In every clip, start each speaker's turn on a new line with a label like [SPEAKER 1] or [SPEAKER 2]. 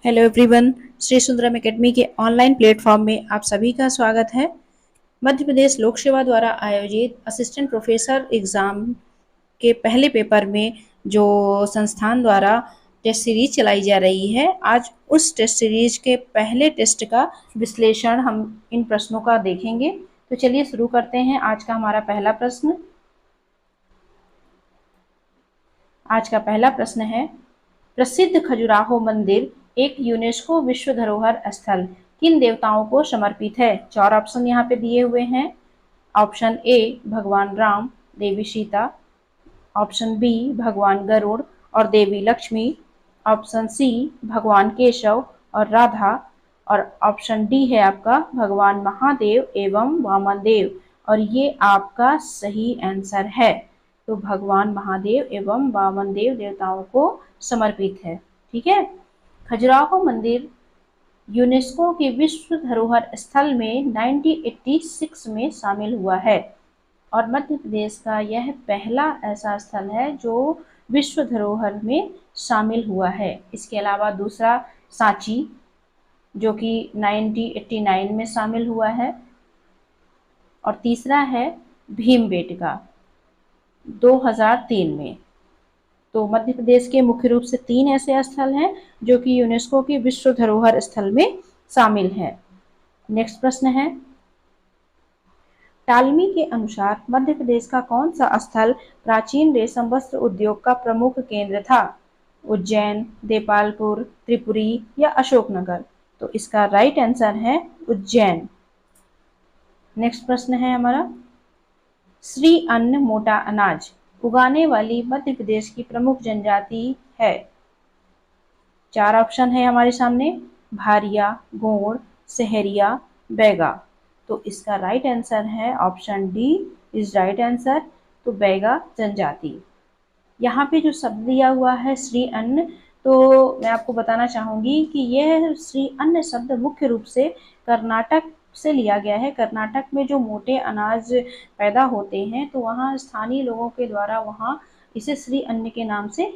[SPEAKER 1] Hello everyone, Shri Sundaram academy के online platform में आप सभी का स्वागत है। मध्य प्रदेश लोक सेवा द्वारा आयोजित असिस्टेंट प्रोफेसर एग्जाम के पहले पेपर में जो संस्थान द्वारा टेस्ट सीरीज चलाई जा रही है, आज उस टेस्ट सीरीज के पहले टेस्ट का विश्लेषण हम इन प्रश्नों का देखेंगे। तो चलिए शुरू करते हैं। आज का हमारा पहला प्रश्न है, प्रसिद्ध खजुराहो मंदिर एक यूनेस्को विश्व धरोहर स्थल किन देवताओं को समर्पित है? 4 ऑप्शन यहाँ पे दिए हुए हैं। ऑप्शन ए भगवान राम, देवी सीता, ऑप्शन बी भगवान गरुड़ और देवी लक्ष्मी, ऑप्शन सी भगवान केशव और राधा, और ऑप्शन डी है आपका भगवान महादेव एवं वामन देव, और ये आपका सही आंसर है। तो भगवान महादेव एवं वामन देव देवताओं को समर्पित है। ठीक है। खजुराहो मंदिर यूनेस्को के विश्व धरोहर स्थल में 1986 में शामिल हुआ है और मध्य प्रदेश का यह पहला ऐसा स्थल है जो विश्व धरोहर में शामिल हुआ है। इसके अलावा दूसरा सांची जो कि 1989 में शामिल हुआ है, और तीसरा है भीमबेटका 2003 में। तो मध्य प्रदेश के मुख्य रूप से 3 ऐसे स्थल हैं जो कि यूनेस्को की विश्व धरोहर स्थल में शामिल हैं। नेक्स्ट प्रश्न है, टालमी के अनुसार मध्य प्रदेश का कौन सा स्थल प्राचीन रेशम वस्त्र उद्योग का प्रमुख केंद्र था? उज्जैन, देपालपुर, त्रिपुरी या अशोकनगर? तो इसका राइट आंसर है उज्जैन। नेक्स्ट प्रश्न है हमारा, श्री अन्न मोटा अनाज उगाने वाली मध्य प्रदेश की प्रमुख जनजाति है? 4 ऑप्शन है हमारे सामने, भारिया, गोंड, सहरिया, बैगा। तो इसका राइट आंसर है option D is right answer. तो बैगा जनजाति। यहाँ पे जो शब्द दिया हुआ है श्री अन्न, तो मैं आपको बताना चाहूंगी कि यह श्री अन्न शब्द मुख्य रूप से कर्नाटक से लिया गया है। कर्नाटक में जो मोटे अनाज पैदा होते हैं तो वहाँ स्थानीय लोगों के द्वारा वहाँ इसे श्री अन्न के नाम से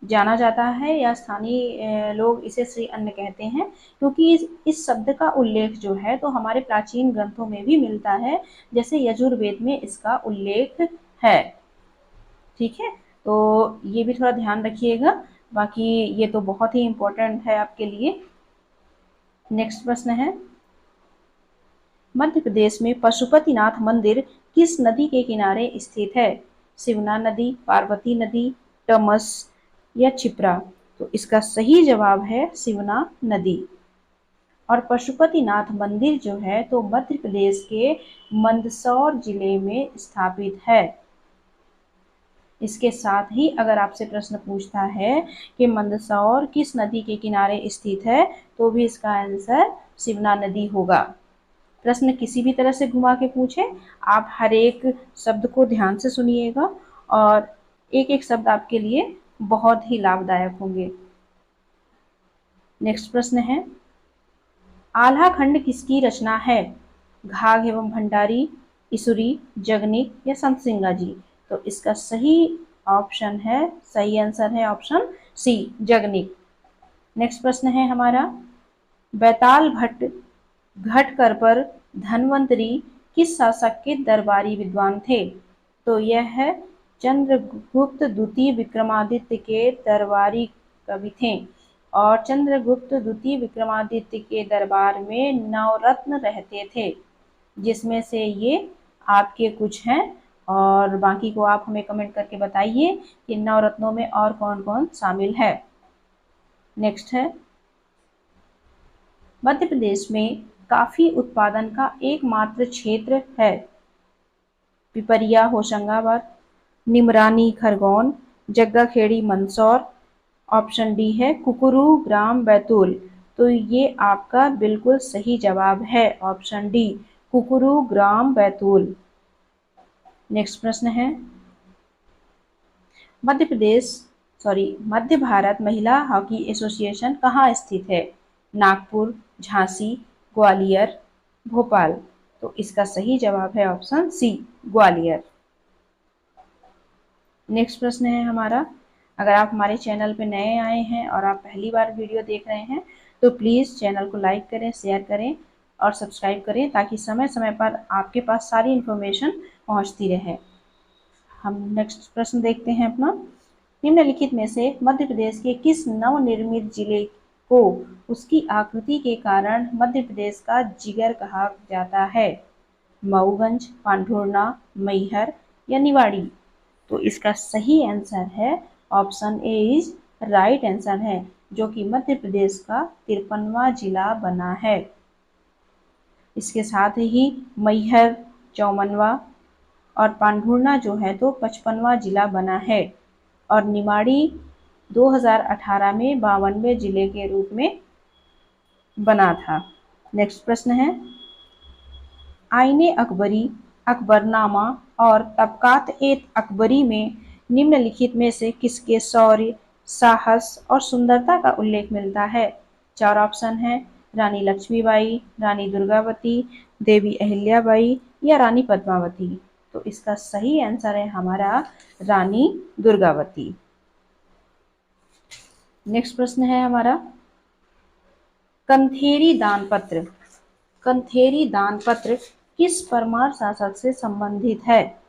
[SPEAKER 1] जाना जाता है, या स्थानीय लोग इसे श्री अन्न कहते हैं, क्योंकि इस शब्द का उल्लेख जो है तो हमारे प्राचीन ग्रंथों में भी मिलता है, जैसे यजुर्वेद में इसका उल्लेख है। ठीक है, तो ये भी थोड़ा ध्यान रखिएगा, बाकी ये तो बहुत ही इम्पोर्टेंट है आपके लिए। नेक्स्ट प्रश्न है, मध्य प्रदेश में पशुपतिनाथ मंदिर किस नदी के किनारे स्थित है? शिवना नदी, पार्वती नदी, तमस या क्षिप्रा? तो इसका सही जवाब है शिवना नदी। और पशुपतिनाथ मंदिर जो है तो मध्य प्रदेश के मंदसौर जिले में स्थापित है। इसके साथ ही अगर आपसे प्रश्न पूछता है कि मंदसौर किस नदी के किनारे स्थित है, तो भी इसका आंसर शिवना नदी होगा। प्रश्न किसी भी तरह से घुमा के पूछे, आप हर एक शब्द को ध्यान से सुनिएगा और एक एक शब्द आपके लिए बहुत ही लाभदायक होंगे। नेक्स्ट प्रश्न है, आल्हा खंड किसकी रचना है? घाघ एवं भंडारी, ईसुरी, जगनिक या संत सिंगा जी? तो इसका सही ऑप्शन है, सही आंसर है ऑप्शन सी, जगनिक। नेक्स्ट प्रश्न है हमारा, बैताल भट्ट घटकर पर धन्वंतरी किस शासक के दरबारी विद्वान थे? तो यह है चंद्रगुप्त द्वितीय विक्रमादित्य के दरबारी कवि थे, और चंद्रगुप्त द्वितीय विक्रमादित्य के दरबार में नवरत्न रहते थे, जिसमें से ये आपके कुछ हैं, और बाकी को आप हमें कमेंट करके बताइए कि नवरत्नों में और कौन कौन शामिल है। नेक्स्ट है, मध्य प्रदेश में काफी उत्पादन का एकमात्र क्षेत्र है? पिपरिया होशंगाबाद, निमरानी खरगोन, जग्गाखेड़ी मंदसौर, ऑप्शन डी है कुकुरू ग्राम बैतूल। तो ये आपका बिल्कुल सही जवाब है, ऑप्शन डी, कुकुरू ग्राम बैतूल। नेक्स्ट प्रश्न है, मध्य भारत महिला हॉकी एसोसिएशन कहाँ स्थित है? नागपुर, झांसी, ग्वालियर, भोपाल? तो इसका सही जवाब है ऑप्शन सी, ग्वालियर। नेक्स्ट प्रश्न है हमारा, अगर आप हमारे चैनल पे नए आए हैं और आप पहली बार वीडियो देख रहे हैं तो प्लीज़ चैनल को लाइक करें, शेयर करें और सब्सक्राइब करें ताकि समय समय पर आपके पास सारी इन्फॉर्मेशन पहुंचती रहे। हम नेक्स्ट प्रश्न देखते हैं अपना। निम्नलिखित में से मध्य प्रदेश के किस नवनिर्मित जिले को उसकी आकृति के कारण मध्य प्रदेश का जिगर कहा जाता है? मऊगंज, पांढुर्णा, मैहर या निवाड़ी? तो इसका सही आंसर है option A is right answer है, जो कि मध्य प्रदेश का 53वां जिला बना है। इसके साथ ही मैहर 54वां और पांढुर्णा जो है तो 55वां जिला बना है और निमाड़ी 2018 में 52वें जिले के रूप में बना था। नेक्स्ट प्रश्न है, आईने अकबरी, अकबरनामा और तबकात ए अकबरी में निम्नलिखित में से किसके शौर्य, साहस और सुंदरता का उल्लेख मिलता है? 4 ऑप्शन है, रानी लक्ष्मीबाई, रानी दुर्गावती, देवी अहिल्याबाई या रानी पद्मावती? तो इसका सही आंसर है हमारा रानी दुर्गावती। नेक्स्ट प्रश्न है हमारा, कंथेरी दानपत्र, कंथेरी दानपत्र किस परमार शासक से संबंधित है?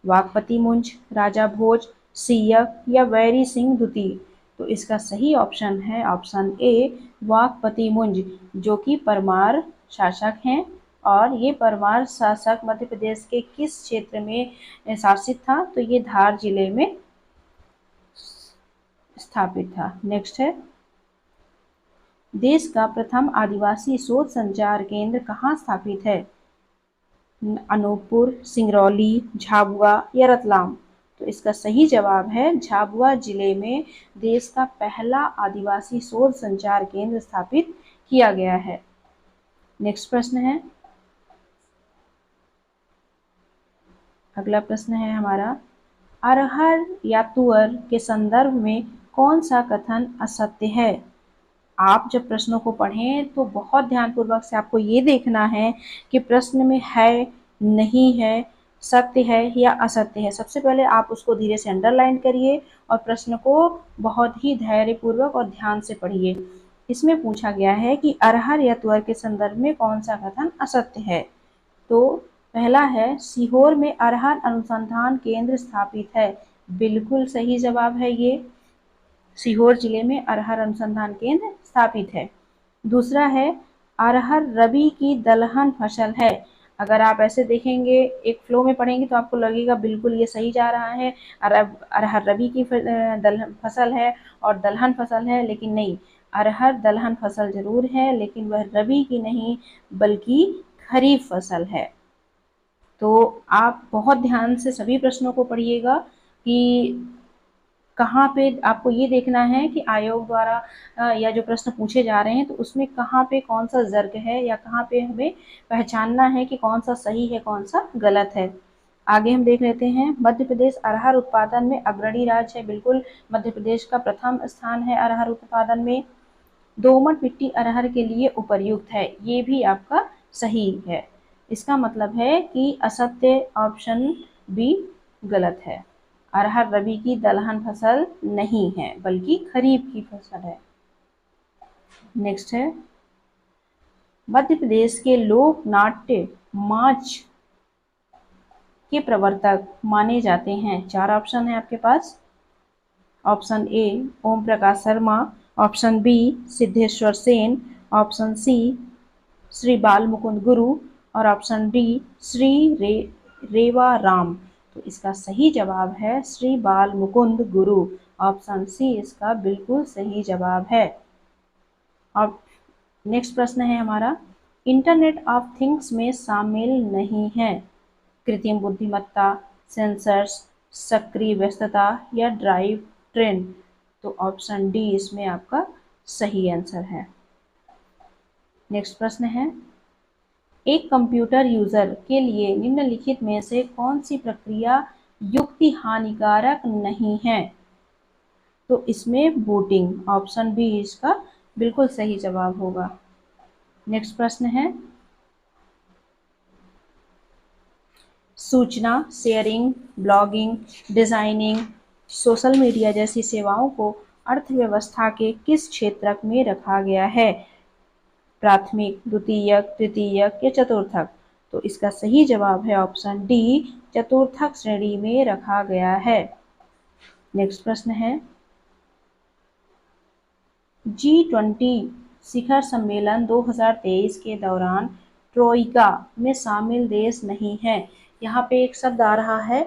[SPEAKER 1] वाकपति मुंज, राजा भोज, सियक या वैरी सिंह द्वितीय? तो इसका सही ऑप्शन है ऑप्शन ए वाकपति मुंज, जो कि परमार शासक हैं और ये परमार शासक मध्य प्रदेश के किस क्षेत्र में शासित था? तो ये धार जिले में स्थापित था। नेक्स्ट है, देश का प्रथम आदिवासी शोध संचार केंद्र कहाँ स्थापित है? अनूपपुर, सिंगरौली, झाबुआ या रतलाम? तो इसका सही जवाब है झाबुआ जिले में देश का पहला आदिवासी शोध संचार केंद्र स्थापित किया गया है। नेक्स्ट प्रश्न है, अगला प्रश्न है हमारा, अरहर या तुअर के संदर्भ में कौन सा कथन असत्य है? आप जब प्रश्नों को पढ़ें तो बहुत ध्यानपूर्वक से आपको ये देखना है कि प्रश्न में है, नहीं है, सत्य है या असत्य है। सबसे पहले आप उसको धीरे से अंडरलाइन करिए और प्रश्न को बहुत ही धैर्यपूर्वक और ध्यान से पढ़िए। इसमें पूछा गया है कि अरहर या तुअर के संदर्भ में कौन सा कथन असत्य है? तो पहला है, सीहोर में अरहर अनुसंधान केंद्र स्थापित है। बिल्कुल सही जवाब है ये, सीहोर जिले में अरहर अनुसंधान केंद्र स्थापित है। दूसरा है, अरहर रबी की दलहन फसल है। अगर आप ऐसे देखेंगे, एक फ्लो में पढ़ेंगे तो आपको लगेगा बिल्कुल ये सही जा रहा है, अरहर रबी की दलहन फसल है और दलहन फसल है, लेकिन नहीं, अरहर दलहन फसल जरूर है लेकिन वह रबी की नहीं बल्कि खरीफ फसल है। तो आप बहुत ध्यान से सभी प्रश्नों को पढ़िएगा कि कहाँ पे आपको ये देखना है कि आयोग द्वारा या जो प्रश्न पूछे जा रहे हैं तो उसमें कहाँ पे कौन सा जर्क है या कहाँ पे हमें पहचानना है कि कौन सा सही है कौन सा गलत है। आगे हम देख लेते हैं, मध्य प्रदेश अरहर उत्पादन में अग्रणी राज्य है। बिल्कुल मध्य प्रदेश का प्रथम स्थान है अरहर उत्पादन में। दोमट मिट्टी अरहर के लिए उपयुक्त है, ये भी आपका सही है। इसका मतलब है कि असत्य ऑप्शन बी गलत है। अरहर रबी की दलहन फसल नहीं है बल्कि खरीफ की फसल है। नेक्स्ट है, मध्य प्रदेश के लोक नाट्य माच के प्रवर्तक माने जाते हैं। 4 ऑप्शन है आपके पास। Option A Om Prakash Sharma, option B Siddheshwar Sen, option C Shri Bal Mukund गुरु और ऑप्शन डी रेवा राम। तो इसका सही जवाब है श्री बाल मुकुंद गुरु। ऑप्शन सी इसका बिल्कुल सही जवाब है। अब नेक्स्ट प्रश्न है हमारा, इंटरनेट ऑफ थिंग्स में शामिल नहीं है कृत्रिम बुद्धिमत्ता, सेंसर्स, सक्रिय व्यस्तता या ड्राइव ट्रेन? तो ऑप्शन डी इसमें आपका सही आंसर है। नेक्स्ट प्रश्न है, एक कंप्यूटर यूजर के लिए निम्नलिखित में से कौन सी प्रक्रिया युक्ति हानिकारक नहीं है? तो इसमें बूटिंग, ऑप्शन बी इसका बिल्कुल सही जवाब होगा। नेक्स्ट प्रश्न है, सूचना sharing, blogging, designing, social media जैसी सेवाओं को अर्थव्यवस्था के किस क्षेत्र में रखा गया है? प्राथमिक, द्वितीयक, तृतीयक या चतुर्थक? तो इसका सही जवाब है ऑप्शन डी, चतुर्थक श्रेणी में रखा गया है। नेक्स्ट प्रश्न है, G20 शिखर सम्मेलन 2023 के दौरान ट्रोइका में शामिल देश नहीं है। यहाँ पे एक शब्द आ रहा है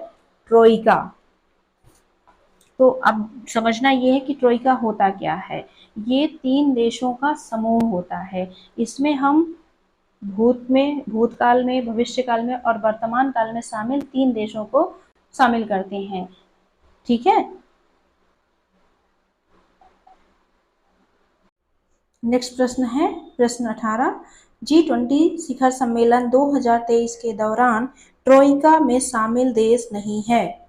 [SPEAKER 1] ट्रोइका। तो अब समझना ये है कि ट्रोइका होता क्या है। ये 3 देशों का समूह होता है। इसमें हम भूतकाल में, भविष्यकाल में और वर्तमान काल में शामिल 3 देशों को शामिल करते हैं। ठीक है। नेक्स्ट प्रश्न है प्रश्न 18, G20 शिखर सम्मेलन 2023 के दौरान ट्रोइका में शामिल देश नहीं है।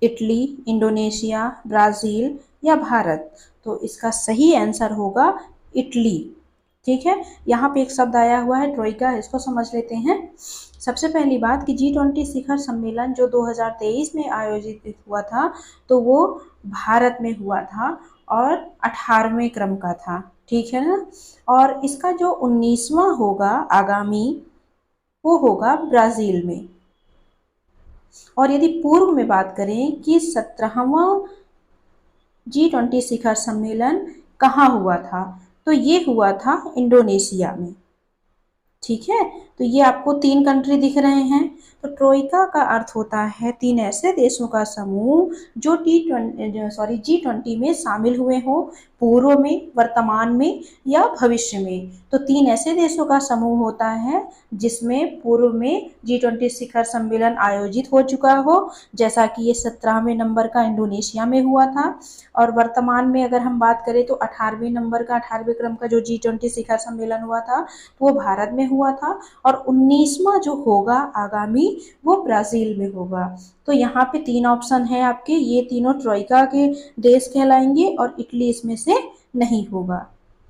[SPEAKER 1] इटली, इंडोनेशिया, ब्राजील या भारत? तो इसका सही आंसर होगा इटली। ठीक है। यहाँ पे एक शब्द आया हुआ है ट्रोइका, इसको समझ लेते हैं। सबसे पहली बात कि G20 शिखर सम्मेलन जो 2023 में आयोजित हुआ था, तो वो भारत में हुआ था और 18वें क्रम का था। ठीक है ना। और इसका जो 19वां होगा आगामी, वो होगा ब्राजील में। और यदि पूर्व में बात करें कि 17वां G20 शिखर सम्मेलन कहाँ हुआ था, तो ये हुआ था इंडोनेशिया में। ठीक है। तो ये आपको 3 कंट्री दिख रहे हैं। तो ट्रोइका का अर्थ होता है 3 ऐसे देशों का समूह जो G20 में शामिल हुए हों, पूर्व में, वर्तमान में या भविष्य में। तो 3 ऐसे देशों का समूह होता है जिसमें पूर्व में G20 शिखर सम्मेलन आयोजित हो चुका हो, जैसा कि ये 17वें नंबर का इंडोनेशिया में हुआ था। और वर्तमान में अगर हम बात करें तो 18वें नंबर का, 18वें क्रम का जो G20 शिखर सम्मेलन हुआ था, वो भारत में हुआ था। और 19वां जो होगा आगामी, वो ब्राजील में होगा। तो यहाँ पे 3 ऑप्शन है आपके, ये तीनों ट्रोइका के देश कहलाएंगे और इटली इसमें से नहीं होगा।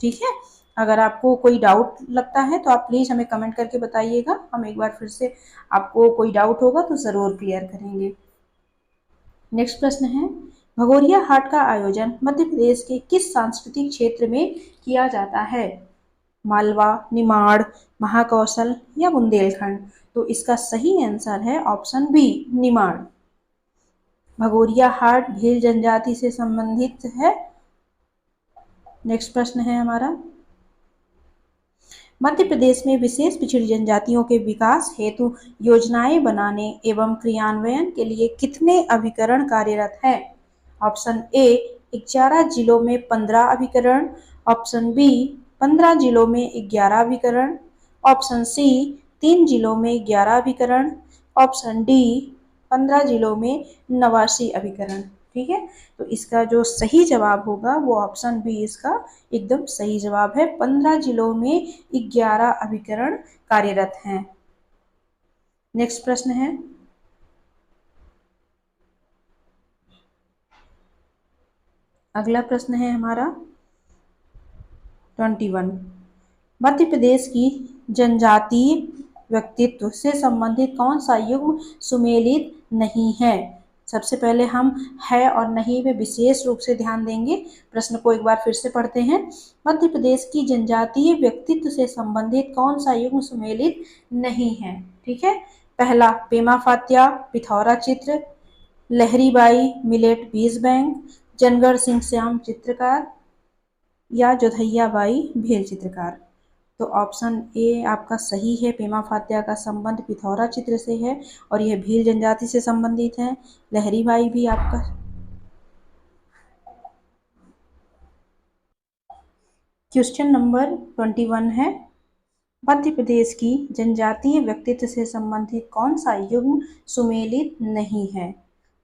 [SPEAKER 1] ठीक है। अगर आपको कोई डाउट लगता है तो आप प्लीज़ हमें कमेंट करके बताइएगा, हम एक बार फिर से आपको कोई डाउट होगा तो ज़रूर क्लियर करेंगे। नेक्स्ट प्रश्न है, भगोरिया हाट का आयोजन मध्य प्रदेश के किस सांस्कृतिक क्षेत्र में किया जाता है? मालवा, निमाड़, महाकौशल या बुंदेलखंड? तो इसका सही आंसर है ऑप्शन बी, निमाड़। भगोरिया हाट भील जनजाति से संबंधित है। नेक्स्ट प्रश्न है हमारा, मध्य प्रदेश में विशेष पिछड़ी जनजातियों के विकास हेतु योजनाएं बनाने एवं क्रियान्वयन के लिए कितने अभिकरण कार्यरत हैं? ऑप्शन ए 11 जिलों में 15 अभिकरण, ऑप्शन बी 15 जिलों में 11 अभिकरण, ऑप्शन सी 3 जिलों में 11 अभिकरण, ऑप्शन डी 15 जिलों में 89 अभिकरण। ठीक है। तो इसका जो सही जवाब होगा वो ऑप्शन बी इसका एकदम सही जवाब है। 15 जिलों में 11 अभिकरण कार्यरत हैं। नेक्स्ट प्रश्न है, अगला प्रश्न है हमारा 21, मध्य प्रदेश की जनजातीय व्यक्तित्व से संबंधित कौन सा युग्म सुमेलित नहीं है? सबसे पहले हम है और नहीं पे विशेष रूप से ध्यान देंगे। प्रश्न को एक बार फिर से पढ़ते हैं। मध्य प्रदेश की जनजातीय व्यक्तित्व से संबंधित कौन सा युग्म सुमेलित नहीं है? ठीक है। पहला पेमा फात्या पिथौरा चित्र, लहरी बाई मिलेट बीज बैंक, जनगढ़ सिंह श्याम चित्रकार या जोधैया बाई भेल चित्रकार? तो ऑप्शन ए आपका सही है, पेमा फात्या का संबंध पिथौरा चित्र से है और यह भील जनजाति से संबंधित है। लहरी बाई भी आपका। क्वेश्चन नंबर 21 है, मध्य प्रदेश की जनजातीय व्यक्तित्व से संबंधित कौन सा युग्म सुमेलित नहीं है?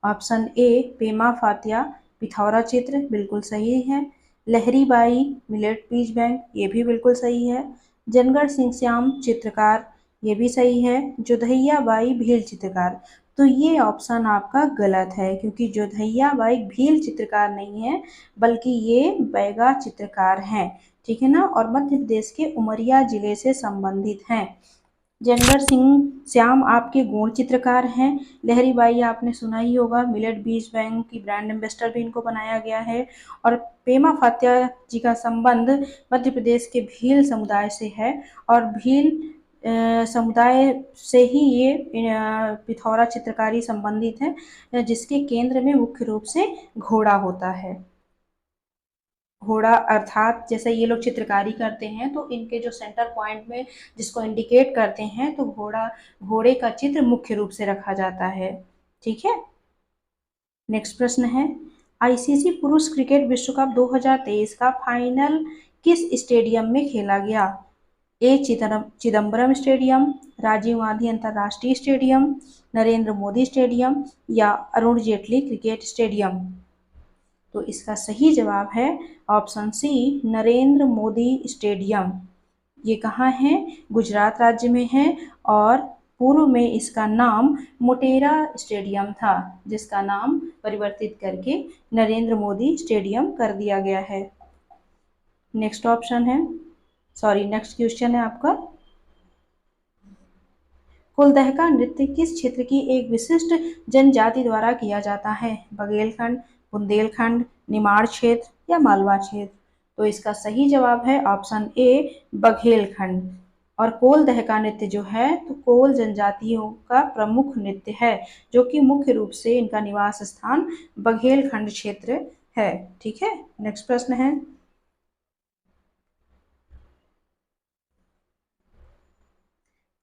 [SPEAKER 1] ऑप्शन ए पेमा फात्या पिथौरा चित्र बिल्कुल सही है, लहरी बाई मिलेट बीज बैंक ये भी बिल्कुल सही है, जनगढ़ सिंह श्याम चित्रकार ये भी सही है, जोधैया बाई भील चित्रकार। तो ये ऑप्शन आपका गलत है, क्योंकि जोधैया बाई भील चित्रकार नहीं है बल्कि ये बैगा चित्रकार हैं। ठीक है ना। और मध्य प्रदेश के उमरिया जिले से संबंधित हैं। जंगर सिंह श्याम आपके गुण चित्रकार हैं। लहरी बाई आपने सुना ही होगा, मिलेट बीज बैंक की ब्रांड एम्बेसडर भी इनको बनाया गया है। और पेमा फात्या जी का संबंध मध्य प्रदेश के भील समुदाय से है, और भील समुदाय से ही ये पिथौरा चित्रकारी संबंधित है, जिसके केंद्र में मुख्य रूप से घोड़ा होता है। घोड़ा अर्थात जैसे ये लोग चित्रकारी करते हैं तो इनके जो सेंटर पॉइंट में जिसको इंडिकेट करते हैं तो घोड़े का चित्र मुख्य रूप से रखा जाता है। ठीक है, नेक्स्ट प्रश्न है, आईसीसी पुरुष क्रिकेट विश्व कप 2023 का फाइनल किस स्टेडियम में खेला गया? ए चिदम्बरम स्टेडियम, राजीव गांधी अंतर्राष्ट्रीय स्टेडियम, नरेंद्र मोदी स्टेडियम या अरुण जेटली क्रिकेट स्टेडियम? तो इसका सही जवाब है option C, Narendra Modi stadium. ये कहाँ है? गुजरात राज्य में है, और पूर्व में इसका नाम मोटेरा स्टेडियम था, जिसका नाम परिवर्तित करके नरेंद्र मोदी स्टेडियम कर दिया गया है। नेक्स्ट ऑप्शन है, नेक्स्ट क्वेश्चन है आपका, कुलदहका नृत्य किस क्षेत्र की एक विशिष्ट जनजाति द्वारा किया जाता है? बघेलखंड, बुंदेलखंड, निमाड़ क्षेत्र या मालवा क्षेत्र? तो इसका सही जवाब है ऑप्शन ए, बघेलखंड। और कोल दहका नृत्य जो है तो कोल जनजातियों का प्रमुख नृत्य है, जो कि मुख्य रूप से इनका निवास स्थान बघेलखंड क्षेत्र है। ठीक है, नेक्स्ट प्रश्न है,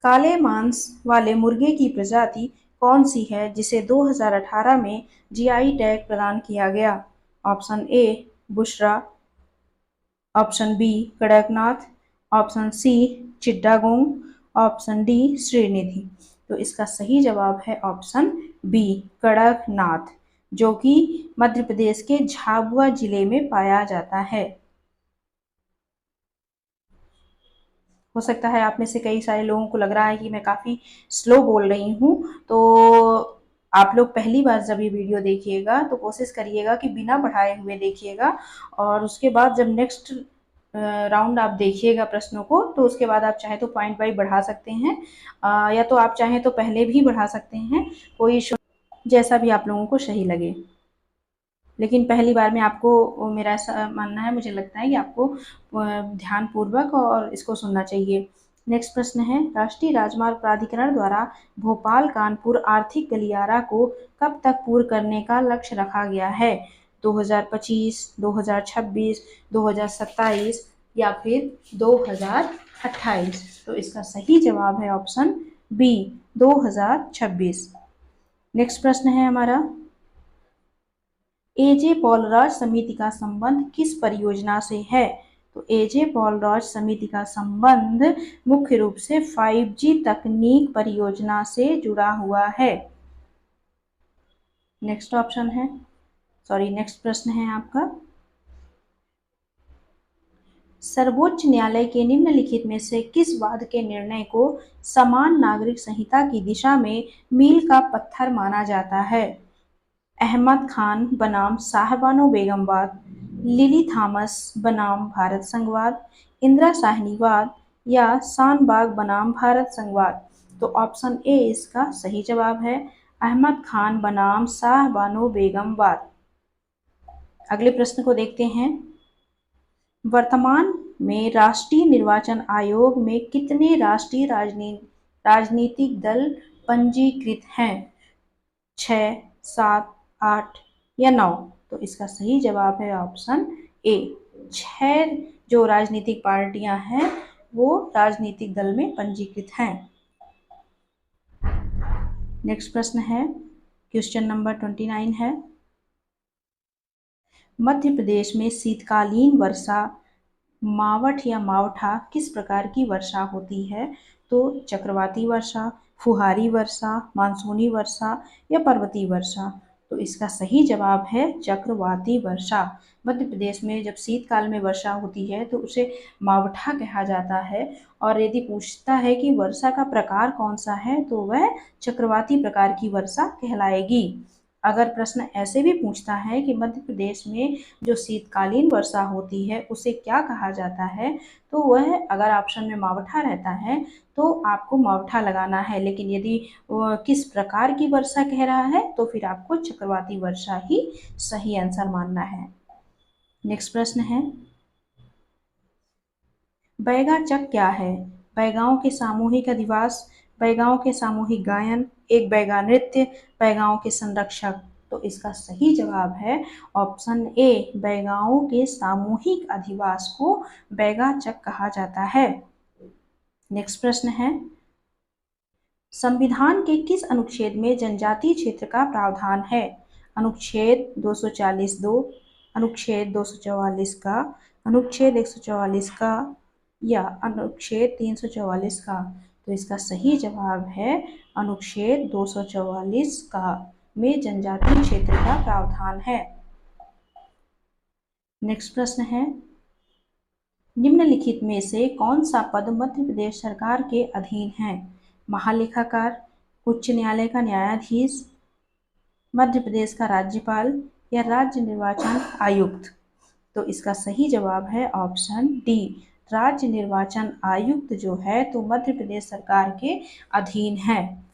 [SPEAKER 1] काले मांस वाले मुर्गे की प्रजाति कौन सी है जिसे 2018 में जीआई टैग प्रदान किया गया? Option A, Bushra, option B, Kadaknath, option C, Chittagong, option D, Srinidhi? तो इसका सही जवाब है ऑप्शन बी, कड़कनाथ, जो कि मध्य प्रदेश के झाबुआ जिले में पाया जाता है। हो सकता है आप में से कई सारे लोगों को लग रहा है कि मैं काफ़ी स्लो बोल रही हूँ, तो आप लोग पहली बार जब ये वीडियो देखिएगा तो कोशिश करिएगा कि बिना बढ़ाए हुए देखिएगा, और उसके बाद जब नेक्स्ट राउंड आप देखिएगा प्रश्नों को, तो उसके बाद आप चाहे तो पॉइंट वाइज बढ़ा सकते हैं, या तो आप चाहें तो पहले भी बढ़ा सकते हैं, कोई इशू, जैसा भी आप लोगों को सही लगे। लेकिन पहली बार में आपको, मेरा ऐसा मानना है, मुझे लगता है कि आपको ध्यानपूर्वक और इसको सुनना चाहिए। नेक्स्ट प्रश्न है, राष्ट्रीय राजमार्ग प्राधिकरण द्वारा भोपाल कानपुर आर्थिक गलियारा को कब तक पूर्ण करने का लक्ष्य रखा गया है? 2025, 2026, 2027 या फिर 2028? तो इसका सही जवाब है ऑप्शन बी, 2026। नेक्स्ट प्रश्न है हमारा, एजे पॉलराज समिति का संबंध किस परियोजना से है? तो एजे पॉलराज समिति का संबंध मुख्य रूप से 5G तकनीक परियोजना से जुड़ा हुआ है। नेक्स्ट ऑप्शन है, नेक्स्ट प्रश्न है आपका, सर्वोच्च न्यायालय के निम्नलिखित में से किस वाद के निर्णय को समान नागरिक संहिता की दिशा में मील का पत्थर माना जाता है? अहमद खान बनाम साहबानो बेगम वाद, लिली थॉमस बनाम भारत संघवाद, इंदिरा साहनीवाद या शानबाग बनाम भारत संघवाद? तो ऑप्शन ए इसका सही जवाब है, अहमद खान बनाम साहबानो बेगम वाद। अगले प्रश्न को देखते हैं, वर्तमान में राष्ट्रीय निर्वाचन आयोग में कितने राष्ट्रीय राजनीतिक दल पंजीकृत हैं? 6, 7, 8 या 9? तो इसका सही जवाब है ऑप्शन ए, 6 जो राजनीतिक पार्टियां हैं वो राजनीतिक दल में पंजीकृत हैं। नेक्स्ट प्रश्न है, क्वेश्चन नंबर 29 है, मध्य प्रदेश में शीतकालीन वर्षा मावठ या मावठा किस प्रकार की वर्षा होती है? तो चक्रवाती वर्षा, फुहारी वर्षा, मानसूनी वर्षा या पर्वतीय वर्षा? तो इसका सही जवाब है चक्रवाती वर्षा। मध्य प्रदेश में जब शीतकाल में वर्षा होती है तो उसे मावठा कहा जाता है, और यदि पूछता है कि वर्षा का प्रकार कौन सा है तो वह चक्रवाती प्रकार की वर्षा कहलाएगी। अगर प्रश्न ऐसे भी पूछता है कि मध्य प्रदेश में जो शीतकालीन वर्षा होती है उसे क्या कहा जाता है, तो वह अगर ऑप्शन में मावठा रहता है तो आपको मावठा लगाना है, लेकिन यदि किस प्रकार की वर्षा कह रहा है तो फिर आपको चक्रवाती वर्षा ही सही आंसर मानना है। नेक्स्ट प्रश्न है, बैगा चक क्या है? बैगाओं के सामूहिक अधिवास, बैगाओं के सामूहिक गायन, एक बैगा नृत्य, बैगाओं के संरक्षक। तो इसका सही जवाब है ऑप्शन ए, बैगाओं के सामूहिक अधिवास को बैगा चक कहा जाता है। नेक्स्ट प्रश्न है, संविधान के किस अनुच्छेद में जनजातीय क्षेत्र का प्रावधान है? अनुच्छेद 240(2), अनुच्छेद 244 का, अनुच्छेद 144 का या अनुच्छेद 344 का? तो इसका सही जवाब है अनुच्छेद 244 का में जनजातीय क्षेत्र का प्रावधान है। नेक्स्ट प्रश्न है, निम्नलिखित में से कौन सा पद मध्य प्रदेश सरकार के अधीन है? महालेखाकार, उच्च न्यायालय का न्यायाधीश, मध्य प्रदेश का राज्यपाल या राज्य निर्वाचन आयुक्त? तो इसका सही जवाब है ऑप्शन डी, राज्य निर्वाचन आयुक्त जो है तो मध्य प्रदेश सरकार के अधीन है।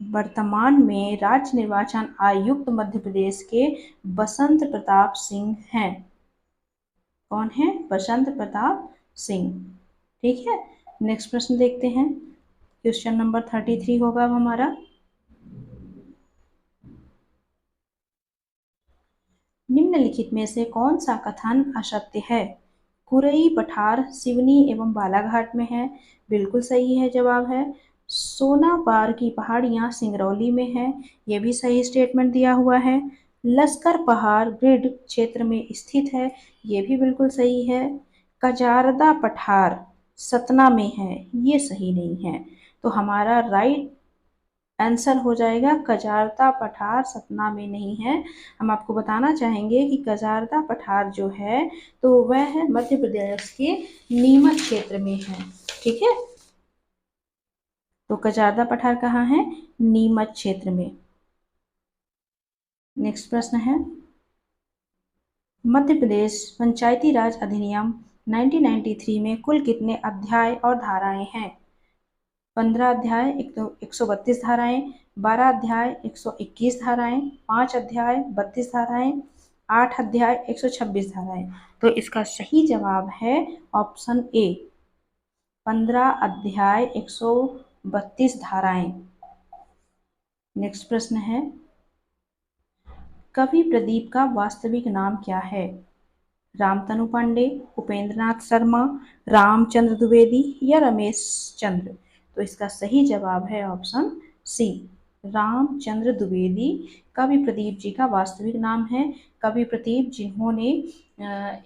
[SPEAKER 1] वर्तमान में राज्य निर्वाचन आयुक्त मध्य प्रदेश के बसंत प्रताप सिंह हैं। कौन है? बसंत प्रताप सिंह। ठीक है, नेक्स्ट प्रश्न देखते हैं। क्वेश्चन नंबर 33 होगा अब हमारा। निम्नलिखित में से कौन सा कथन असत्य है? कुरई पठार सिवनी एवं बालाघाट में है, बिल्कुल सही है, जवाब है। सोनापार की पहाड़ियां सिंगरौली में है, ये भी सही स्टेटमेंट दिया हुआ है। लश्कर पहाड़ ग्रिड क्षेत्र में स्थित है, ये भी बिल्कुल सही है। कजारदा पठार सतना में है, ये सही नहीं है। तो हमारा राइट आंसर हो जाएगा कजारदा पठार सतना में नहीं है। हम आपको बताना चाहेंगे कि कजारदा पठार जो है तो वह है मध्य प्रदेश के नीमच क्षेत्र में है। ठीक है, तो कजारदा पठार कहाँ है? नीमच क्षेत्र में। नेक्स्ट प्रश्न है, मध्य प्रदेश पंचायती राज अधिनियम 1993 में कुल कितने अध्याय और धाराएं हैं? 15 अध्याय 132 धाराएं, 12 अध्याय 121 धाराएं, 5 अध्याय 32 धाराएं, 8 अध्याय 126 धाराएं। तो इसका सही जवाब है ऑप्शन ए, 15 अध्याय 132 धाराएं। नेक्स्ट प्रश्न है, कवि प्रदीप का वास्तविक नाम क्या है? रामतनु पांडे, उपेंद्रनाथ शर्मा, रामचंद्र द्विवेदी या रमेश चंद्र? तो इसका सही जवाब है ऑप्शन सी, रामचंद्र द्विवेदी कवि प्रदीप जी का वास्तविक नाम है। कवि प्रदीप जिन्होंने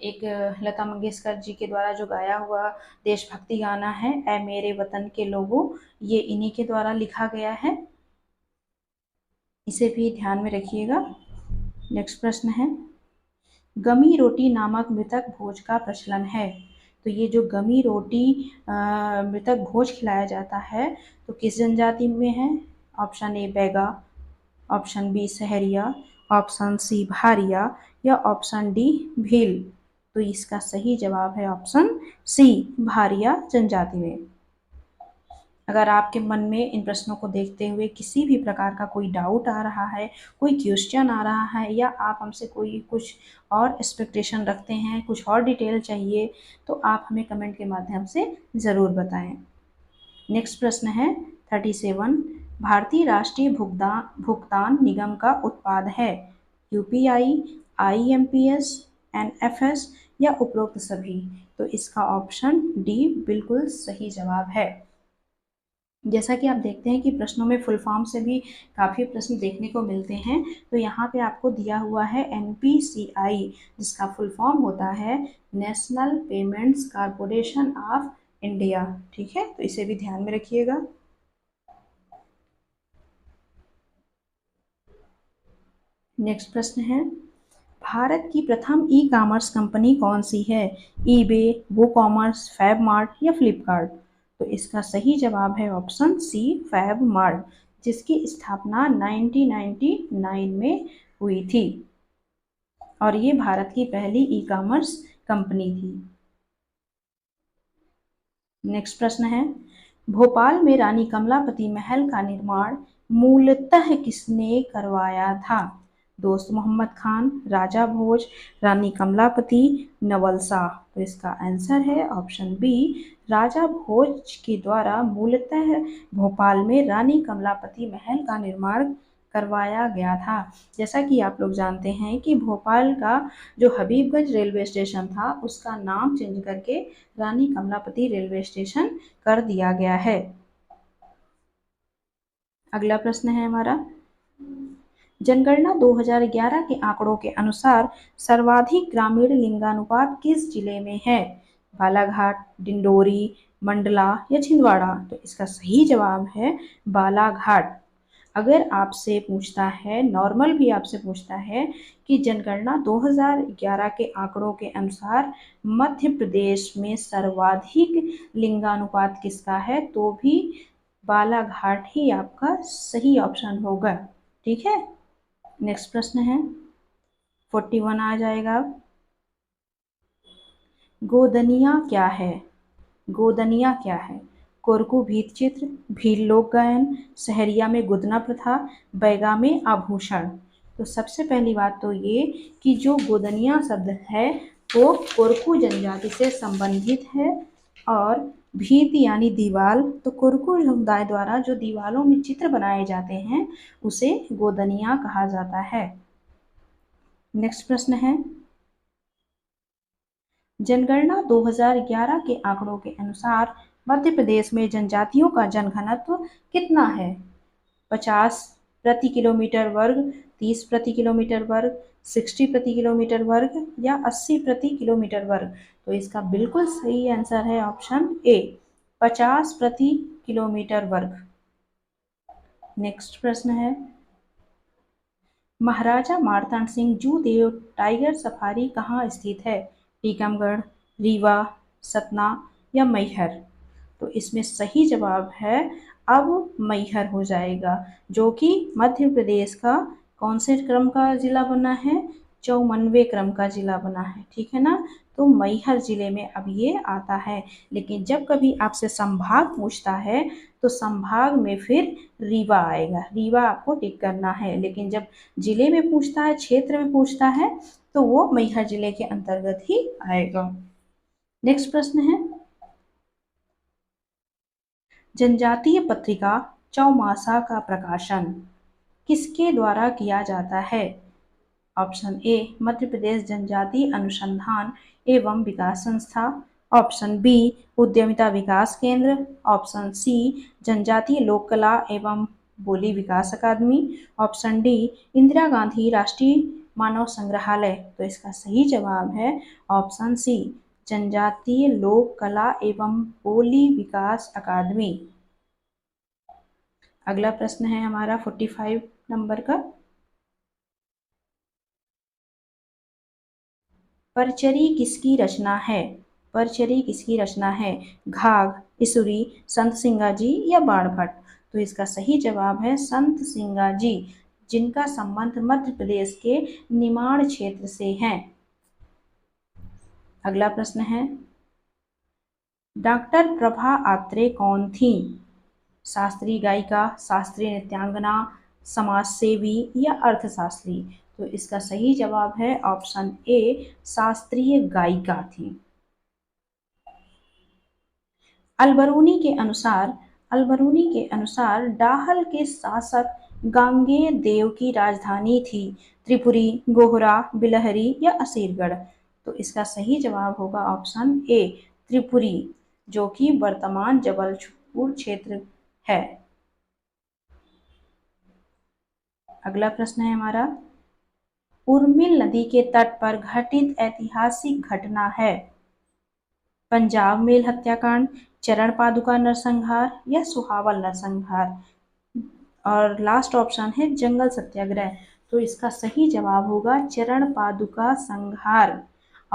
[SPEAKER 1] एक लता मंगेशकर जी के द्वारा जो गाया हुआ देशभक्ति गाना है ऐ मेरे वतन के लोगों, ये इन्हीं के द्वारा लिखा गया है, इसे भी ध्यान में रखिएगा। नेक्स्ट प्रश्न है, गमी रोटी नामक मृतक भोज का प्रचलन है। तो ये जो गमी रोटी मृतक भोज खिलाया जाता है तो किस जनजाति में है? Option A Baiga, option B Sahariya, option C Bharia या ऑप्शन डी भील? तो इसका सही जवाब है ऑप्शन सी, भारिया जनजाति में। अगर आपके मन में इन प्रश्नों को देखते हुए किसी भी प्रकार का कोई डाउट आ रहा है, कोई क्वेश्चन आ रहा है या आप हमसे कोई कुछ और एक्सपेक्टेशन रखते हैं, कुछ और डिटेल चाहिए, तो आप हमें कमेंट के माध्यम से ज़रूर बताएं। नेक्स्ट प्रश्न है 37, भारतीय राष्ट्रीय भुगतान निगम का उत्पाद है? यूपीआई, आईएमपीएस, एनएफएस या उपरोक्त सभी? तो इसका ऑप्शन डी बिल्कुल सही जवाब है। जैसा कि आप देखते हैं कि प्रश्नों में फुल फॉर्म से भी काफ़ी प्रश्न देखने को मिलते हैं, तो यहाँ पे आपको दिया हुआ है एनपीसीआई, जिसका फुल फॉर्म होता है national payments corporation of India. ठीक है, तो इसे भी ध्यान में रखिएगा। नेक्स्ट प्रश्न है, भारत की प्रथम ई कॉमर्स कंपनी कौन सी है? ईबे, वूकॉमर्स, फैबमार्ट या फ्लिपकार्ट? तो इसका सही जवाब है ऑप्शन सी, फैबमार्ट, जिसकी स्थापना 1999 में हुई थी और ये भारत की पहली ई कॉमर्स कंपनी थी। नेक्स्ट प्रश्न है, भोपाल में रानी कमलापति महल का निर्माण मूलतः किसने करवाया था? दोस्त मोहम्मद खान, राजा भोज, रानी कमलापति, नवल शाह। तो इसका आंसर है ऑप्शन बी, राजा भोज के द्वारा मूलतः भोपाल में रानी कमलापति महल का निर्माण करवाया गया था। जैसा कि आप लोग जानते हैं कि भोपाल का जो हबीबगंज रेलवे स्टेशन था उसका नाम चेंज करके रानी कमलापति रेलवे स्टेशन कर दिया गया है। अगला प्रश्न है हमारा, जनगणना 2011 के आंकड़ों के अनुसार सर्वाधिक ग्रामीण लिंगानुपात किस जिले में है? बालाघाट, डिंडोरी, मंडला या छिंदवाड़ा। तो इसका सही जवाब है बालाघाट। अगर आपसे पूछता है, नॉर्मल भी आपसे पूछता है कि जनगणना 2011 के आंकड़ों के अनुसार मध्य प्रदेश में सर्वाधिक लिंगानुपात किसका है, तो भी बालाघाट ही आपका सही ऑप्शन होगा। ठीक है, नेक्स्ट प्रश्न है 41 आ जाएगा। गोदनिया क्या है? गोदनिया क्या है? कोरकू भीत चित्र, भील लोक गायन, सहरिया में गुदना प्रथा, बैगा में आभूषण। तो सबसे पहली बात तो ये कि जो गोदनिया शब्द है वो कोरकू जनजाति से संबंधित है और भीत यानी दीवाल, तो कोरकू समुदाय द्वारा जो दीवालों में चित्र बनाए जाते हैं उसे गोदनिया कहा जाता है। नेक्स्ट प्रश्न है, जनगणना 2011 के आंकड़ों के अनुसार मध्य प्रदेश में जनजातियों का जनघनत्व कितना है? 50 प्रति किलोमीटर वर्ग, 30 प्रति किलोमीटर वर्ग, 60 प्रति किलोमीटर वर्ग या 80 प्रति किलोमीटर वर्ग। तो इसका बिल्कुल सही आंसर है ऑप्शन ए, 50 प्रति किलोमीटर वर्ग। नेक्स्ट प्रश्न है, महाराजा मार्तांड सिंह जूदेव टाइगर सफारी कहाँ स्थित है? टीकमगढ़, रीवा, सतना या मैहर। तो इसमें सही जवाब है अब मैहर हो जाएगा, जो कि मध्य प्रदेश का कौन से क्रम का जिला बना है? 54वें क्रम का जिला बना है। ठीक है ना, तो मैहर जिले में अब ये आता है। लेकिन जब कभी आपसे संभाग पूछता है तो संभाग में फिर रीवा आएगा, रीवा आपको टिक करना है। लेकिन जब जिले में पूछता है, क्षेत्र में पूछता है, तो वो मैहर जिले के अंतर्गत ही आएगा। नेक्स्ट प्रश्न है, जनजातीय पत्रिका चौमासा का प्रकाशन किसके द्वारा किया जाता है? ऑप्शन ए, मध्य प्रदेश जनजातीय अनुसंधान एवं विकास संस्था, ऑप्शन बी, उद्यमिता विकास केंद्र, ऑप्शन सी, जनजातीय लोक कला एवं बोली विकास अकादमी, ऑप्शन डी, इंदिरा गांधी राष्ट्रीय मानव संग्रहालय। तो इसका सही जवाब है ऑप्शन सी, जनजातीय लोक कला एवं बोली विकास अकादमी। अगला प्रश्न है हमारा 45 नंबर का, परचरी किसकी रचना है? परचरी किसकी रचना है? घाघ, इसूरी, संत सिंगाजी या बाणभट्ट। तो इसका सही जवाब है संत सिंगाजी, जिनका संबंध मध्य प्रदेश के निमाड़ क्षेत्र से है। अगला प्रश्न है, डॉक्टर प्रभा आत्रे कौन थी? शास्त्रीय गायिका, शास्त्रीय नृत्यांगना, समाजसेवी या अर्थशास्त्री। तो इसका सही जवाब है ऑप्शन ए, शास्त्रीय गायिका थी। अलबरूनी के अनुसार डाहल के शासक गांगेय देव की राजधानी थी त्रिपुरी, गोहरा, बिलहरी या असीरगढ़। तो इसका सही जवाब होगा ऑप्शन ए, त्रिपुरी, जो कि वर्तमान जबलपुर क्षेत्र है। अगला प्रश्न है हमारा, उर्मिल नदी के तट पर घटित ऐतिहासिक घटना है? पंजाब मेल हत्याकांड, चरण पादुका नरसंहार या सुहावल नरसंहार। और लास्ट ऑप्शन है जंगल सत्याग्रह। तो इसका सही जवाब होगा चरण पादुका संहार।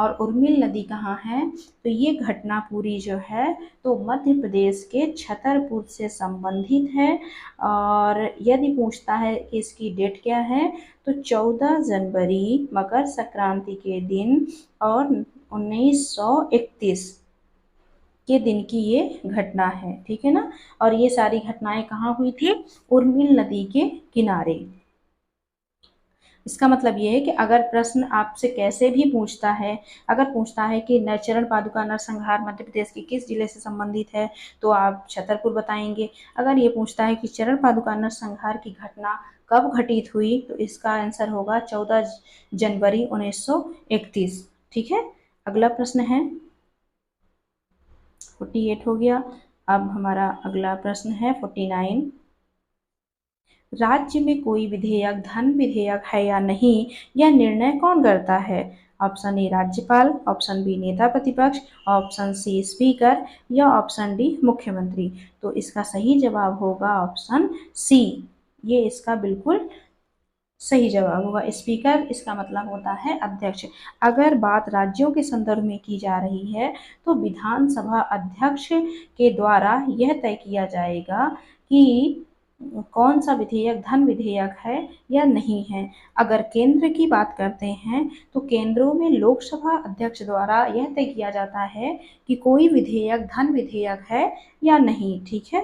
[SPEAKER 1] और उर्मिल नदी कहाँ है? तो ये घटना पूरी जो है तो मध्य प्रदेश के छतरपुर से संबंधित है। और यदि पूछता है कि इसकी डेट क्या है, तो 14 जनवरी मकर संक्रांति के दिन और 1931 के दिन की ये घटना है। ठीक है ना। और ये सारी घटनाएं कहाँ हुई थी? उर्मिल नदी के किनारे। इसका मतलब ये है कि अगर प्रश्न आपसे कैसे भी पूछता है, अगर पूछता है कि चरण पादुका नरसंहार मध्य प्रदेश के किस जिले से संबंधित है, तो आप छतरपुर बताएंगे। अगर ये पूछता है कि चरण पादुका नरसंहार की घटना कब घटित हुई, तो इसका आंसर होगा 14 जनवरी 1931। ठीक है। अगला प्रश्न है 48 हो गया। अब हमारा अगला प्रश्न है 49। राज्य में कोई विधेयक धन विधेयक है या नहीं, यह निर्णय कौन करता है? ऑप्शन ए राज्यपाल, ऑप्शन बी नेता प्रतिपक्ष, ऑप्शन सी स्पीकर या ऑप्शन डी मुख्यमंत्री। तो इसका सही जवाब होगा ऑप्शन सी। ये इसका बिल्कुल सही जवाब होगा। स्पीकर इसका मतलब होता है अध्यक्ष। अगर बात राज्यों के संदर्भ में की जा रही है, तो विधानसभा अध्यक्ष के द्वारा यह तय किया जाएगा कि कौन सा विधेयक धन विधेयक है या नहीं है। अगर केंद्र की बात करते हैं, तो केंद्रों में लोकसभा अध्यक्ष द्वारा यह तय किया जाता है कि कोई विधेयक धन विधेयक है या नहीं। ठीक है।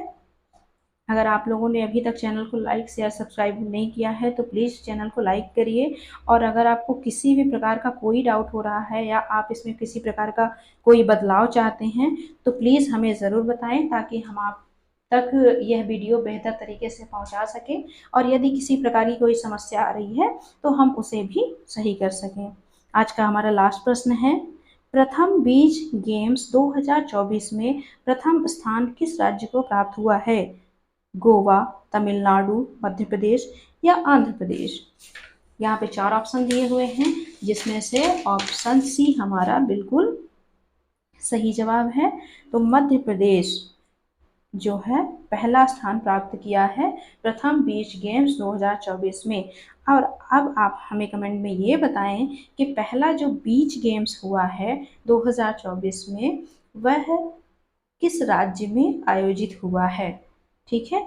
[SPEAKER 1] अगर आप लोगों ने अभी तक चैनल को लाइक शेयर सब्सक्राइब नहीं किया है, तो प्लीज़ चैनल को लाइक करिए। और अगर आपको किसी भी प्रकार का कोई डाउट हो रहा है या आप इसमें किसी प्रकार का कोई बदलाव चाहते हैं, तो प्लीज़ हमें ज़रूर बताएं, ताकि हम आप तक यह वीडियो बेहतर तरीके से पहुंचा सकें। और यदि किसी प्रकार की कोई समस्या आ रही है, तो हम उसे भी सही कर सकें। आज का हमारा लास्ट प्रश्न है, प्रथम बीज गेम्स 2024 में प्रथम स्थान किस राज्य को प्राप्त हुआ है? गोवा, तमिलनाडु, मध्य प्रदेश या आंध्र प्रदेश। यहाँ पे 4 ऑप्शन दिए हुए हैं, जिसमें से ऑप्शन सी हमारा बिल्कुल सही जवाब है। तो मध्य प्रदेश जो है पहला स्थान प्राप्त किया है प्रथम बीच गेम्स 2024 में। और अब आप हमें कमेंट में ये बताएं कि पहला जो बीच गेम्स हुआ है 2024 में, वह किस राज्य में आयोजित हुआ है। ठीक है।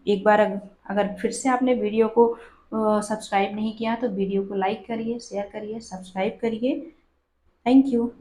[SPEAKER 1] एक बार अगर फिर से आपने वीडियो को सब्सक्राइब नहीं किया, तो वीडियो को लाइक करिए, शेयर करिए, सब्सक्राइब करिए। Thank you.